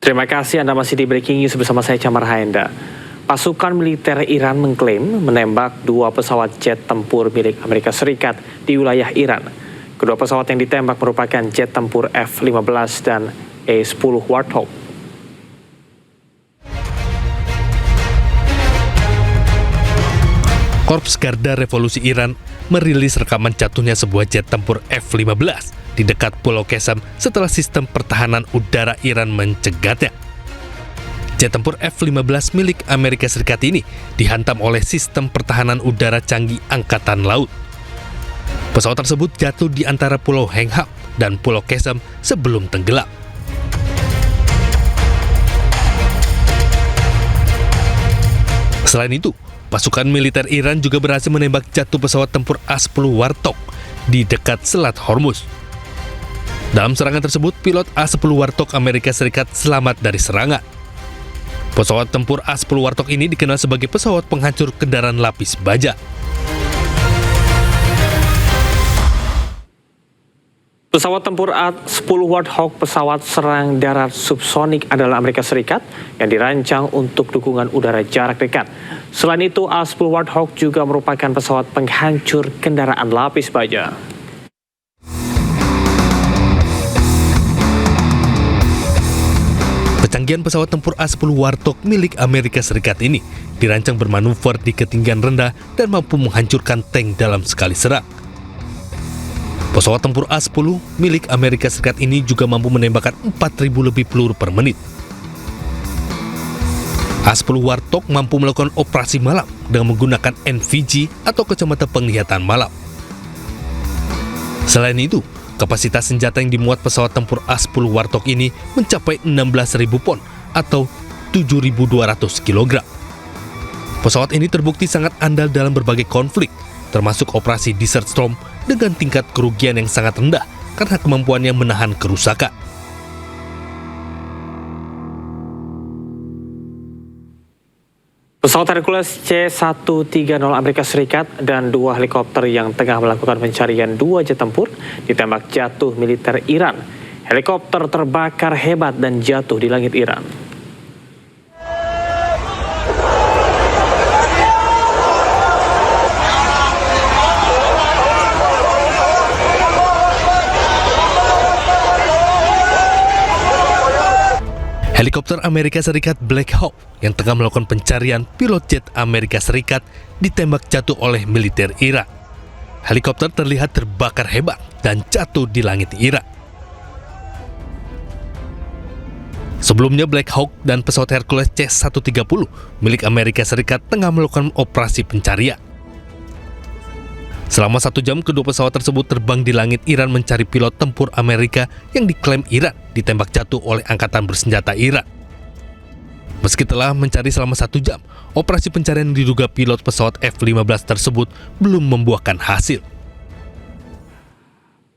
Terima kasih Anda masih di Breaking News bersama saya Camar Haenda. Pasukan militer Iran mengklaim menembak 2 pesawat jet tempur milik Amerika Serikat di wilayah Iran. Kedua pesawat yang ditembak merupakan jet tempur F-15 dan E-10 Warthog. Korps Garda Revolusi Iran merilis rekaman jatuhnya sebuah jet tempur F-15 di dekat Pulau Qesem setelah sistem pertahanan udara Iran mencegatnya. Jet tempur F-15 milik Amerika Serikat ini dihantam oleh sistem pertahanan udara canggih Angkatan Laut. Pesawat tersebut jatuh di antara Pulau Henghab dan Pulau Qesem sebelum tenggelam. Selain itu, pasukan militer Iran juga berhasil menembak jatuh pesawat tempur A-10 Warthog di dekat Selat Hormuz. Dalam serangan tersebut, pilot A-10 Warthog Amerika Serikat selamat dari serangan. Pesawat tempur A-10 Warthog ini dikenal sebagai pesawat penghancur kendaraan lapis baja. Pesawat tempur A-10 Warthog, pesawat serang darat subsonik adalah Amerika Serikat yang dirancang untuk dukungan udara jarak dekat. Selain itu, A-10 Warthog juga merupakan pesawat penghancur kendaraan lapis baja. Kecanggihan pesawat tempur A-10 Warthog milik Amerika Serikat ini dirancang bermanuver di ketinggian rendah dan mampu menghancurkan tank dalam sekali serang. Pesawat tempur A-10 milik Amerika Serikat ini juga mampu menembakkan 4.000 lebih peluru per menit. A-10 Warthog mampu melakukan operasi malam dengan menggunakan NVG atau kacamata penglihatan malam. Selain itu, kapasitas senjata yang dimuat pesawat tempur A-10 Warthog ini mencapai 16.000 pon atau 7.200 kg. Pesawat ini terbukti sangat andal dalam berbagai konflik, termasuk operasi Desert Storm dengan tingkat kerugian yang sangat rendah karena kemampuannya menahan kerusakan. Pesawat Hercules C-130 Amerika Serikat dan 2 helikopter yang tengah melakukan pencarian 2 jet tempur ditembak jatuh militer Iran. Helikopter terbakar hebat dan jatuh di langit Iran. Helikopter Amerika Serikat Black Hawk yang tengah melakukan pencarian pilot jet Amerika Serikat ditembak jatuh oleh militer Iran. Helikopter terlihat terbakar hebat dan jatuh di langit Iran. Sebelumnya Black Hawk dan pesawat Hercules C-130 milik Amerika Serikat tengah melakukan operasi pencarian. Selama 1 jam, kedua pesawat tersebut terbang di langit Iran mencari pilot tempur Amerika yang diklaim Iran ditembak jatuh oleh angkatan bersenjata Iran. Meski telah mencari selama 1 jam, operasi pencarian yang diduga pilot pesawat F-15 tersebut belum membuahkan hasil.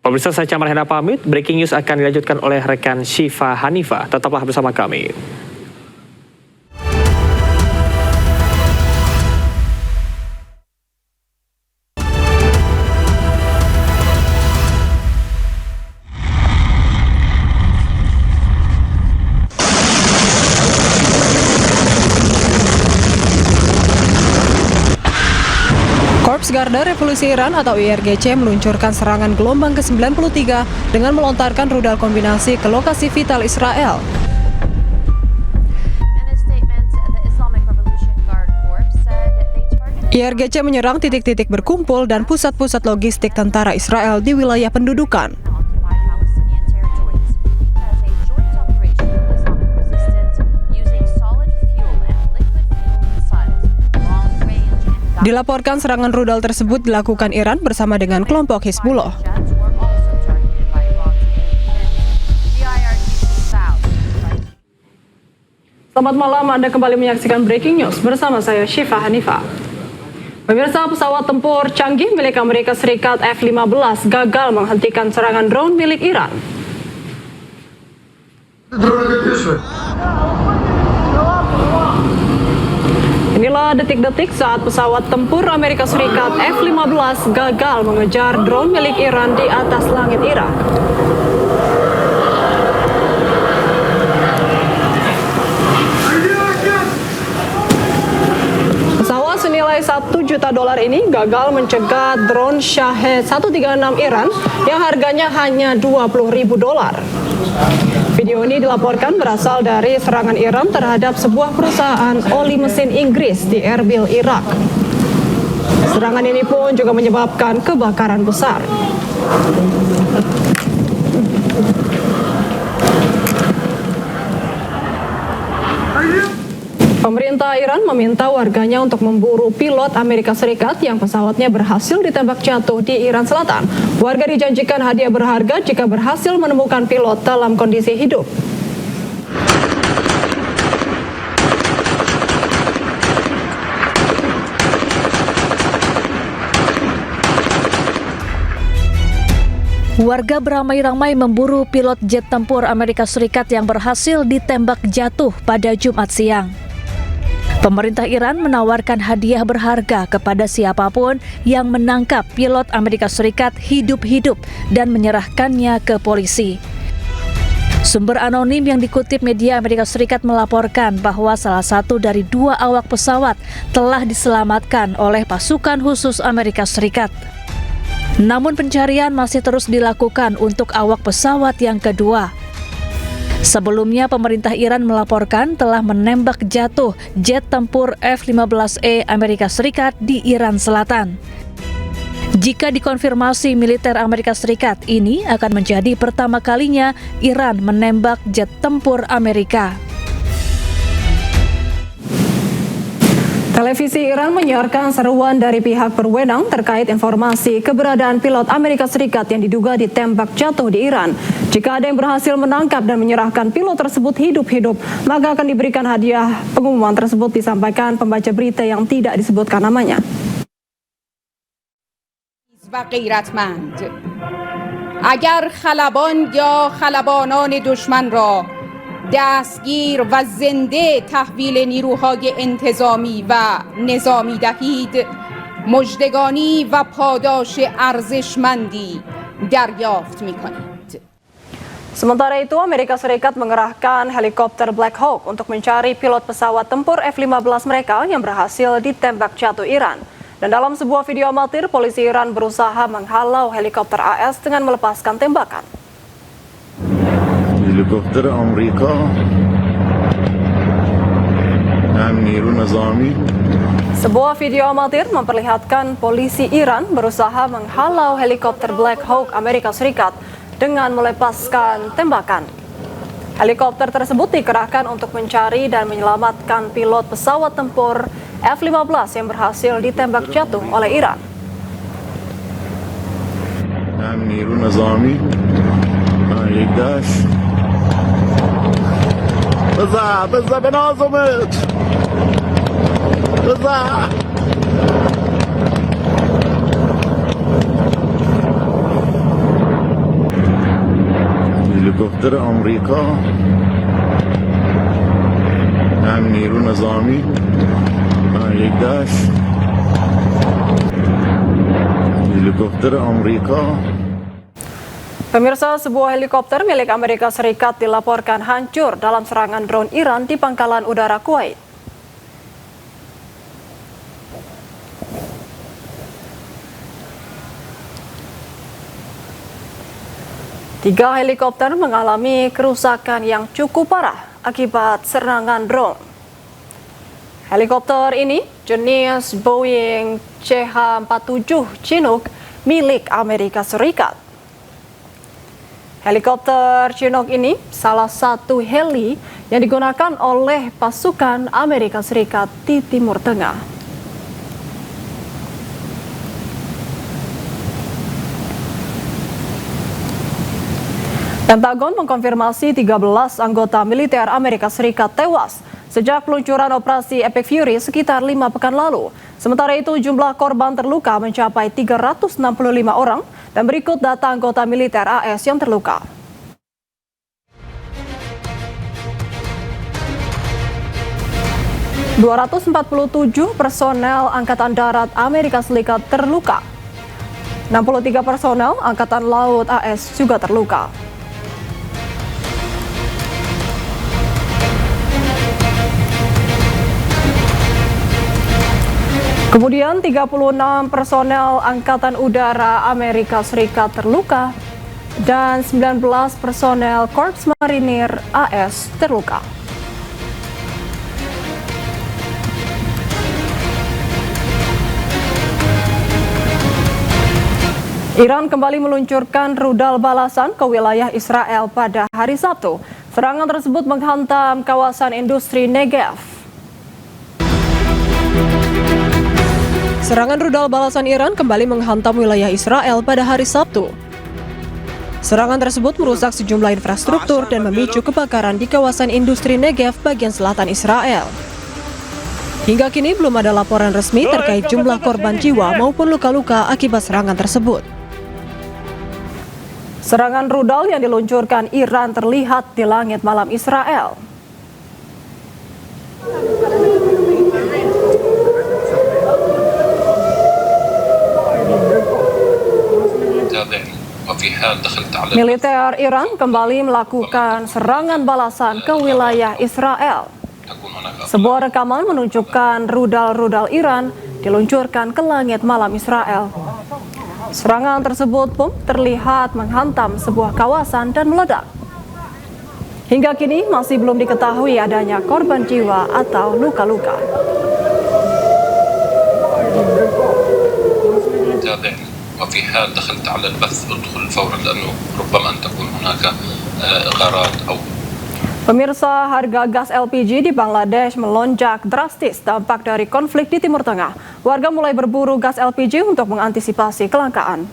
Pemirsa, saya Camar Haenda pamit. Breaking News akan dilanjutkan oleh rekan Syifa Hanifah. Tetaplah bersama kami. Korps Garda Revolusi Iran atau IRGC meluncurkan serangan gelombang ke-93 dengan melontarkan rudal kombinasi ke lokasi vital Israel. IRGC menyerang titik-titik berkumpul dan pusat-pusat logistik tentara Israel di wilayah pendudukan. Dilaporkan serangan rudal tersebut dilakukan Iran bersama dengan kelompok Hizbullah. Selamat malam, Anda kembali menyaksikan Breaking News bersama saya Syifa Hanifah. Pemirsa, pesawat tempur canggih milik Amerika Serikat F-15 gagal menghentikan serangan drone milik Iran. Inilah detik-detik saat pesawat tempur Amerika Serikat F-15 gagal mengejar drone milik Iran di atas langit Irak. gagal mencegat drone Shahed 136 Iran yang harganya hanya $20.000. Video ini dilaporkan berasal dari serangan Iran terhadap sebuah perusahaan oli mesin Inggris di Erbil, Irak. Serangan ini pun juga menyebabkan kebakaran besar. Pemerintah Iran meminta warganya untuk memburu pilot Amerika Serikat yang pesawatnya berhasil ditembak jatuh di Iran Selatan. Warga dijanjikan hadiah berharga jika berhasil menemukan pilot dalam kondisi hidup. Warga beramai-ramai memburu pilot jet tempur Amerika Serikat yang berhasil ditembak jatuh pada Jumat siang. Pemerintah Iran menawarkan hadiah berharga kepada siapapun yang menangkap pilot Amerika Serikat hidup-hidup dan menyerahkannya ke polisi. Sumber anonim yang dikutip media Amerika Serikat melaporkan bahwa salah satu dari 2 awak pesawat telah diselamatkan oleh pasukan khusus Amerika Serikat. Namun pencarian masih terus dilakukan untuk awak pesawat yang kedua. Sebelumnya pemerintah Iran melaporkan telah menembak jatuh jet tempur F-15E Amerika Serikat di Iran Selatan. Jika dikonfirmasi militer Amerika Serikat, ini akan menjadi pertama kalinya Iran menembak jet tempur Amerika. Televisi Iran menyiarkan seruan dari pihak berwenang terkait informasi keberadaan pilot Amerika Serikat yang diduga ditembak jatuh di Iran. Jika ada yang berhasil menangkap dan menyerahkan pilot tersebut hidup-hidup, maka akan diberikan hadiah. Pengumuman tersebut disampaikan pembaca berita yang tidak disebutkan namanya. و غیرتمند اگر خلبان یا خلبانان دشمن را دستگیر و زنده تحویل نیروهای انتظامی و نظامی دهید مژدگانی و پاداش ارزشمندی دریافت می‌کنید. Sementara itu, Amerika Serikat mengerahkan helikopter Black Hawk untuk mencari pilot pesawat tempur F-15 mereka yang berhasil ditembak jatuh Iran. Dan dalam sebuah video amatir, polisi Iran berusaha menghalau helikopter AS dengan melepaskan tembakan. Helikopter Amerika dan Niru Nazami. Sebuah video amatir memperlihatkan polisi Iran berusaha menghalau helikopter Black Hawk Amerika Serikat dengan melepaskan tembakan. Helikopter tersebut dikerahkan untuk mencari dan menyelamatkan pilot pesawat tempur F-15 yang berhasil ditembak jatuh oleh Iran. Niru Nazami, بزا بنازمت بزا هلیکوپتر آمریکا هم نیرو نظامی یک داشت هلیکوپتر آمریکا. Pemirsa, sebuah helikopter milik Amerika Serikat dilaporkan hancur dalam serangan drone Iran di pangkalan udara Kuwait. Tiga helikopter mengalami kerusakan yang cukup parah akibat serangan drone. Helikopter ini jenis Boeing CH-47 Chinook milik Amerika Serikat. Helikopter Chinook ini salah satu heli yang digunakan oleh pasukan Amerika Serikat di Timur Tengah. Pentagon mengkonfirmasi 13 anggota militer Amerika Serikat tewas sejak peluncuran operasi Epic Fury sekitar 5 pekan lalu. Sementara itu jumlah korban terluka mencapai 365 orang dan berikut data anggota militer AS yang terluka. ...247 personel Angkatan Darat Amerika Serikat terluka. 63 personel Angkatan Laut AS juga terluka. Kemudian 36 personel Angkatan Udara Amerika Serikat terluka dan 19 personel Korps Marinir AS terluka. Iran kembali meluncurkan rudal balasan ke wilayah Israel pada hari Sabtu. Serangan tersebut menghantam kawasan industri Negev. Serangan rudal balasan Iran kembali menghantam wilayah Israel pada hari Sabtu. Serangan tersebut merusak sejumlah infrastruktur dan memicu kebakaran di kawasan industri Negev bagian selatan Israel. Hingga kini belum ada laporan resmi terkait jumlah korban jiwa maupun luka-luka akibat serangan tersebut. Serangan rudal yang diluncurkan Iran terlihat di langit malam Israel. Militer Iran kembali melakukan serangan balasan ke wilayah Israel. Sebuah rekaman menunjukkan rudal-rudal Iran diluncurkan ke langit malam Israel. Serangan tersebut pun terlihat menghantam sebuah kawasan dan meledak. Hingga kini masih belum diketahui adanya korban jiwa atau luka-luka. وفي حال دخلت على البث ادخل فورا لانه ربما ان تكون هناك غارات او Pemirsa, harga gas LPG di Bangladesh melonjak drastis dampak dari konflik di Timur Tengah. Warga mulai berburu gas LPG untuk mengantisipasi kelangkaan.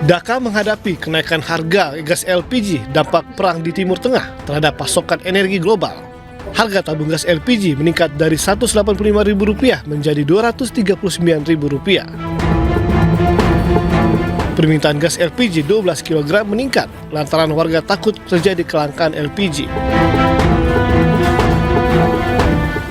Dhaka menghadapi kenaikan harga gas LPG dampak perang di Timur Tengah terhadap pasokan energi global. Harga tabung gas LPG meningkat dari Rp185.000 menjadi Rp239.000. Permintaan gas LPG 12 kg meningkat lantaran warga takut terjadi kelangkaan LPG.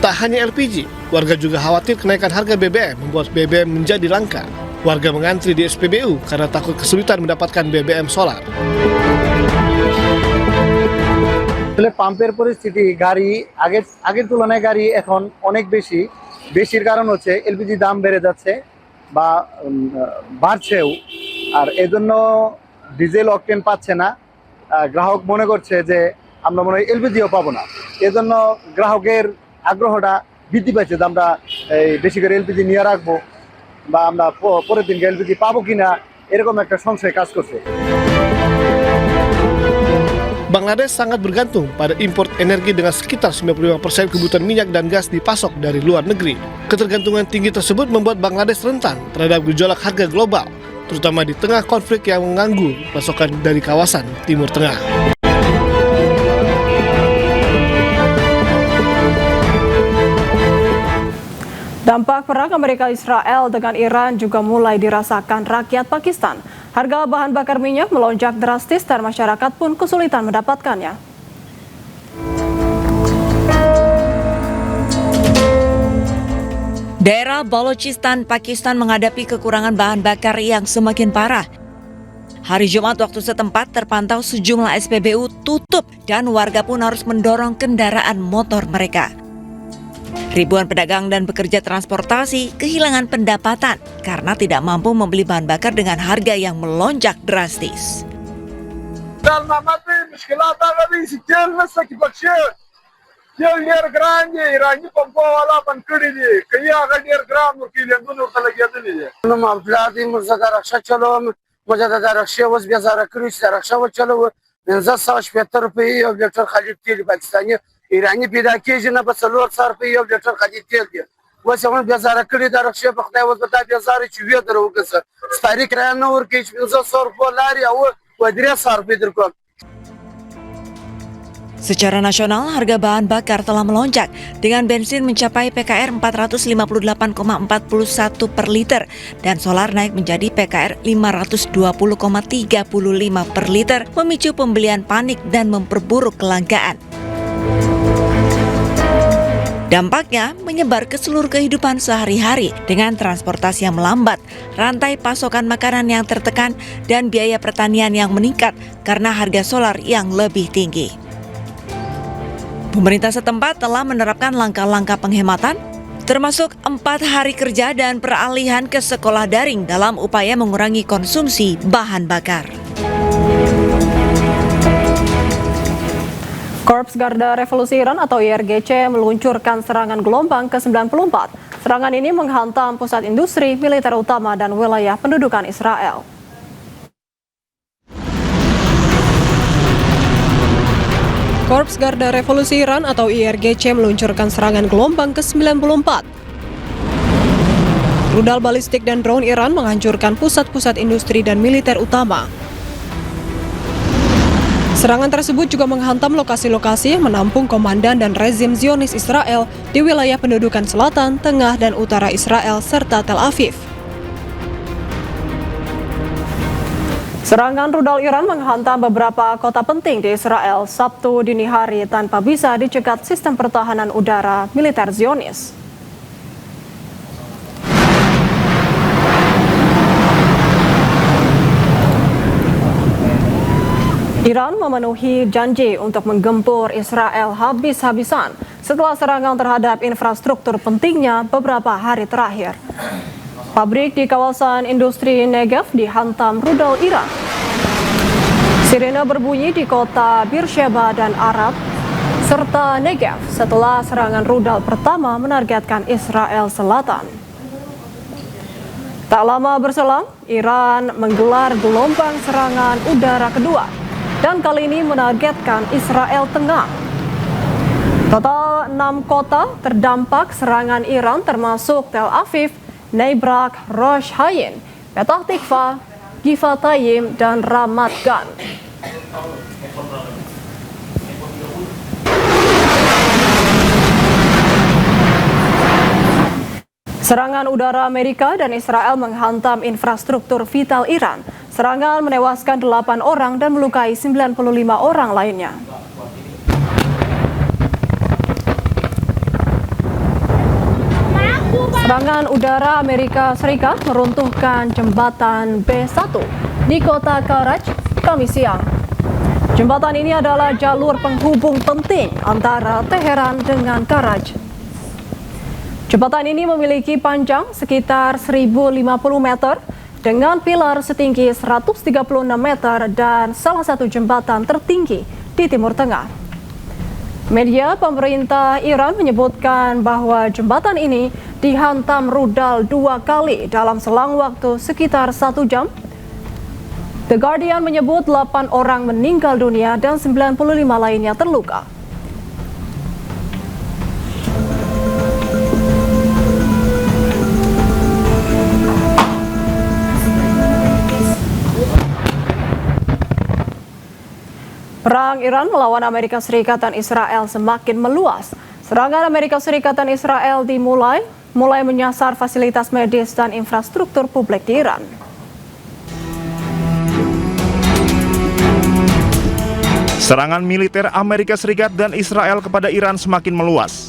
Tak hanya LPG, warga juga khawatir kenaikan harga BBM membuat BBM menjadi langka. Warga mengantri di SPBU karena takut kesulitan mendapatkan BBM solar. পাম্পের পরিস্থিতি গাড়ি আগের তুলনায় গাড়ি এখন অনেক বেশির কারণ হচ্ছে এলপিজি দাম বেড়ে যাচ্ছে বা বাড়ছেও আর এজন্য ডিজেল অকটেন পাচ্ছে না গ্রাহক মনে করছে যে আমরা মনে হয় এলপিজিও পাবো না এজন্য গ্রাহকের আগ্রহটা বৃদ্ধি পাচ্ছে যে আমরা বেশি করে এলপিজি নিয়ে রাখবো বা আমরা পরের দিনকে এলপিজি পাবো কিনা এরকম একটা সংশয় কাজ করছে Bangladesh sangat bergantung pada impor energi dengan sekitar 95% kebutuhan minyak dan gas dipasok dari luar negeri. Ketergantungan tinggi tersebut membuat Bangladesh rentan terhadap gejolak harga global, terutama di tengah konflik yang mengganggu pasokan dari kawasan Timur Tengah. Dampak perang Amerika-Israel dengan Iran juga mulai dirasakan rakyat Pakistan. Harga bahan bakar minyak melonjak drastis dan masyarakat pun kesulitan mendapatkannya. Daerah Balochistan, Pakistan menghadapi kekurangan bahan bakar yang semakin parah. Hari Jumat waktu setempat terpantau sejumlah SPBU tutup dan warga pun harus mendorong kendaraan motor mereka. Ribuan pedagang dan pekerja transportasi kehilangan pendapatan karena tidak mampu membeli bahan bakar dengan harga yang melonjak drastis. ایرانی پیدا کیږي نه په 400 روپۍ یو لیټر خالي تیل دی اوس هم بیزاره کړي د رخصه په خدای وځ بتا بیزاره چې وی درو کسه ستاري کرا نه ورکې 500 روپۍ لاري او و 300 روپۍ درکو. Secara nasional, harga bahan bakar telah melonjak dengan bensin mencapai PKR 458,41 per liter dan solar naik menjadi PKR 520,35 per liter, memicu pembelian panik dan memperburuk kelangkaan. Dampaknya menyebar ke seluruh kehidupan sehari-hari dengan transportasi yang melambat, rantai pasokan makanan yang tertekan, dan biaya pertanian yang meningkat karena harga solar yang lebih tinggi. Pemerintah setempat telah menerapkan langkah-langkah penghematan, termasuk 4 hari kerja dan peralihan ke sekolah daring dalam upaya mengurangi konsumsi bahan bakar. Korps Garda Revolusi Iran atau IRGC meluncurkan serangan gelombang ke-94. Serangan ini menghantam pusat industri, militer utama, dan wilayah pendudukan Israel. Korps Garda Revolusi Iran atau IRGC meluncurkan serangan gelombang ke-94. Rudal balistik dan drone Iran menghancurkan pusat-pusat industri dan militer utama. Serangan tersebut juga menghantam lokasi-lokasi yang menampung komandan dan rezim Zionis Israel di wilayah pendudukan selatan, tengah, dan utara Israel, serta Tel Aviv. Serangan rudal Iran menghantam beberapa kota penting di Israel Sabtu dini hari tanpa bisa dicegat sistem pertahanan udara militer Zionis. Iran memenuhi janji untuk menggempur Israel habis-habisan setelah serangan terhadap infrastruktur pentingnya beberapa hari terakhir. Pabrik di kawasan industri Negev dihantam rudal Iran. Sirene berbunyi di kota Beersheba dan Arad serta Negev setelah serangan rudal pertama menargetkan Israel Selatan. Tak lama berselang, Iran menggelar gelombang serangan udara kedua dan kali ini menargetkan Israel Tengah. Total 6 kota terdampak serangan Iran termasuk Tel Aviv, Bnei Brak, Rosh Hayin, Petah Tikva, Givatayim, dan Ramat Gan. Serangan udara Amerika dan Israel menghantam infrastruktur vital Iran. Serangan menewaskan 8 orang dan melukai 95 orang lainnya. Serangan udara Amerika Serikat meruntuhkan jembatan B1 di kota Karaj, Kamis siang. Jembatan ini adalah jalur penghubung penting antara Teheran dengan Karaj. Jembatan ini memiliki panjang sekitar 1.050 meter dengan pilar setinggi 136 meter dan salah satu jembatan tertinggi di Timur Tengah. Media pemerintah Iran menyebutkan bahwa jembatan ini dihantam rudal 2 kali dalam selang waktu sekitar 1 jam. The Guardian menyebut 8 orang meninggal dunia dan 95 lainnya terluka. Perang Iran melawan Amerika Serikat dan Israel semakin meluas. Serangan Amerika Serikat dan Israel mulai menyasar fasilitas medis dan infrastruktur publik di Iran. Serangan militer Amerika Serikat dan Israel kepada Iran semakin meluas.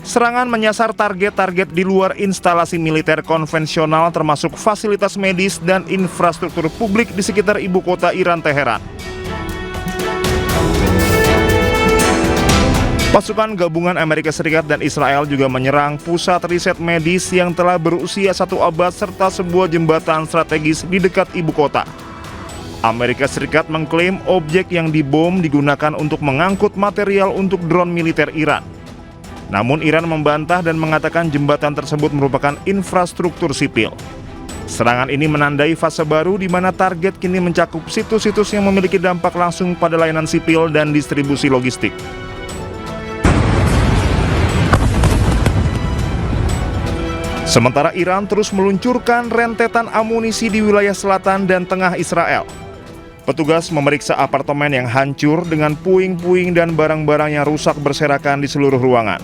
Serangan menyasar target-target di luar instalasi militer konvensional termasuk fasilitas medis dan infrastruktur publik di sekitar ibu kota Iran, Teheran. Pasukan gabungan Amerika Serikat dan Israel juga menyerang pusat riset medis yang telah berusia 1 abad serta sebuah jembatan strategis di dekat ibu kota. Amerika Serikat mengklaim objek yang dibom digunakan untuk mengangkut material untuk drone militer Iran. Namun Iran membantah dan mengatakan jembatan tersebut merupakan infrastruktur sipil. Serangan ini menandai fase baru di mana target kini mencakup situs-situs yang memiliki dampak langsung pada layanan sipil dan distribusi logistik. Sementara Iran terus meluncurkan rentetan amunisi di wilayah selatan dan tengah Israel. Petugas memeriksa apartemen yang hancur dengan puing-puing dan barang-barang yang rusak berserakan di seluruh ruangan.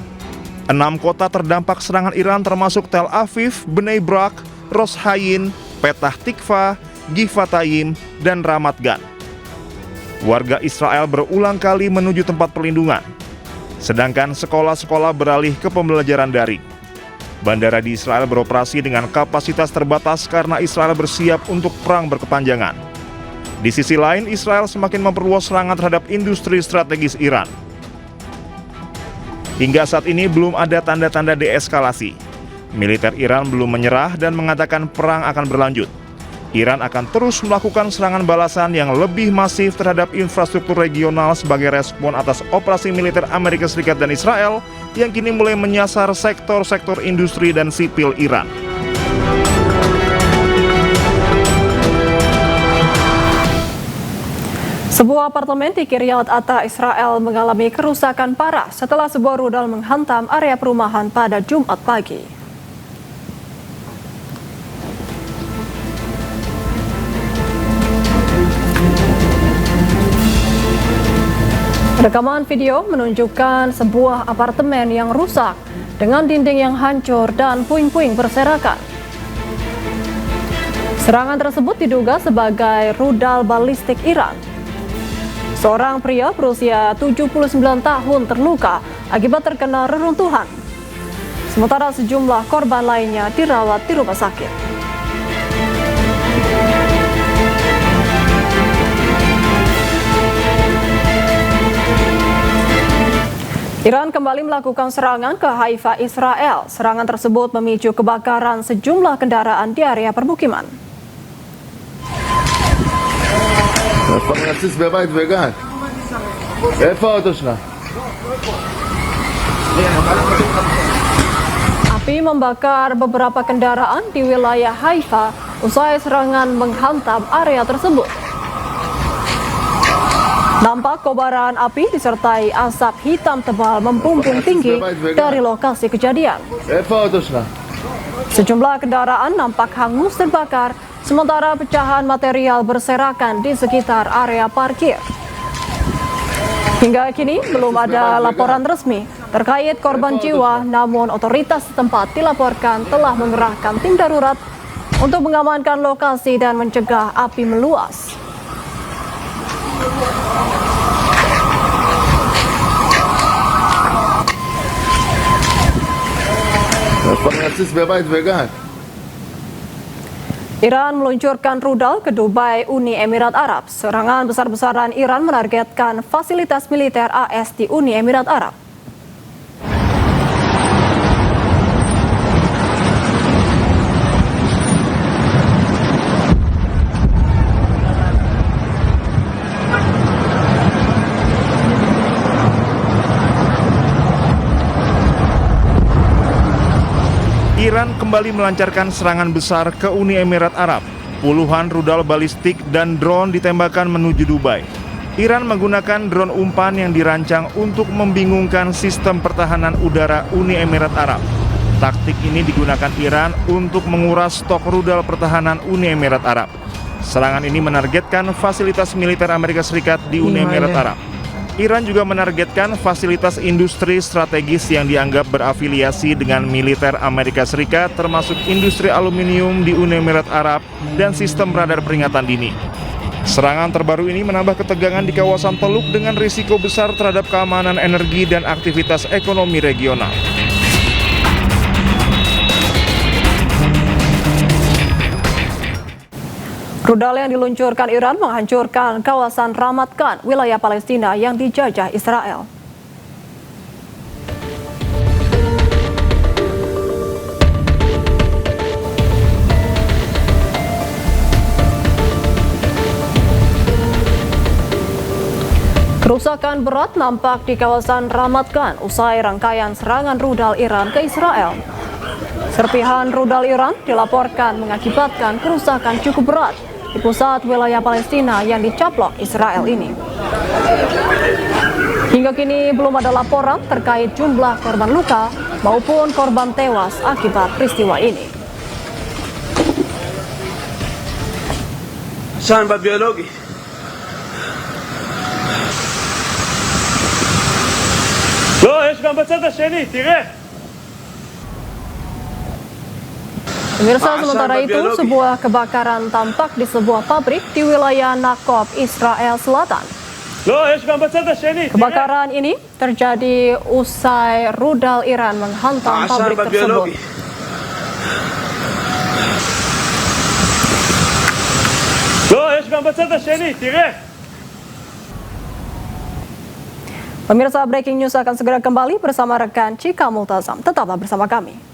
6 kota terdampak serangan Iran termasuk Tel Aviv, Bnei Brak, Rosh Hayin, Petah Tikva, Givatayim, dan Ramat Gan. Warga Israel berulang kali menuju tempat perlindungan, sedangkan sekolah-sekolah beralih ke pembelajaran daring. Bandara di Israel beroperasi dengan kapasitas terbatas karena Israel bersiap untuk perang berkepanjangan. Di sisi lain, Israel semakin memperluas serangan terhadap industri strategis Iran. Hingga saat ini belum ada tanda-tanda deeskalasi. Militer Iran belum menyerah dan mengatakan perang akan berlanjut. Iran akan terus melakukan serangan balasan yang lebih masif terhadap infrastruktur regional sebagai respon atas operasi militer Amerika Serikat dan Israel yang kini mulai menyasar sektor-sektor industri dan sipil Iran. Sebuah apartemen di Kiryat Arba, Israel mengalami kerusakan parah setelah sebuah rudal menghantam area perumahan pada Jumat pagi. Rekaman video menunjukkan sebuah apartemen yang rusak dengan dinding yang hancur dan puing-puing berserakan. Serangan tersebut diduga sebagai rudal balistik Iran. Seorang pria berusia 79 tahun terluka akibat terkena reruntuhan. Sementara sejumlah korban lainnya dirawat di rumah sakit. Iran kembali melakukan serangan ke Haifa, Israel. Serangan tersebut memicu kebakaran sejumlah kendaraan di area permukiman. Api membakar beberapa kendaraan di wilayah Haifa usai serangan menghantam area tersebut. Nampak kobaran api disertai asap hitam tebal membumbung tinggi dari lokasi kejadian. Sejumlah kendaraan nampak hangus terbakar, sementara pecahan material berserakan di sekitar area parkir. Hingga kini belum ada laporan resmi terkait korban jiwa, namun otoritas setempat dilaporkan telah mengerahkan tim darurat untuk mengamankan lokasi dan mencegah api meluas. Iran meluncurkan rudal ke Dubai, Uni Emirat Arab. Serangan besar-besaran Iran menargetkan fasilitas militer AS di Uni Emirat Arab. Iran kembali melancarkan serangan besar ke Uni Emirat Arab. Puluhan rudal balistik dan drone ditembakkan menuju Dubai. Iran menggunakan drone umpan yang dirancang untuk membingungkan sistem pertahanan udara Uni Emirat Arab. Taktik ini digunakan Iran untuk menguras stok rudal pertahanan Uni Emirat Arab. Serangan ini menargetkan fasilitas militer Amerika Serikat di Uni Emirat Arab. Iran juga menargetkan fasilitas industri strategis yang dianggap berafiliasi dengan militer Amerika Serikat, termasuk industri aluminium di Uni Emirat Arab dan sistem radar peringatan dini. Serangan terbaru ini menambah ketegangan di kawasan Teluk dengan risiko besar terhadap keamanan energi dan aktivitas ekonomi regional. Rudal yang diluncurkan Iran menghancurkan kawasan Ramat Gan, wilayah Palestina yang dijajah Israel. Kerusakan berat nampak di kawasan Ramat Gan usai rangkaian serangan rudal Iran ke Israel. Serpihan rudal Iran dilaporkan mengakibatkan kerusakan cukup berat di pusat wilayah Palestina yang dicaplok Israel ini. Hingga kini belum ada laporan terkait jumlah korban luka maupun korban tewas akibat peristiwa ini. Pemirsa, sementara itu sebuah kebakaran tampak di sebuah pabrik di wilayah Nakob, Israel Selatan. Kebakaran ini terjadi usai rudal Iran menghantam pabrik tersebut. Pemirsa, Breaking News akan segera kembali bersama rekan Cika Multazam. Tetaplah bersama kami.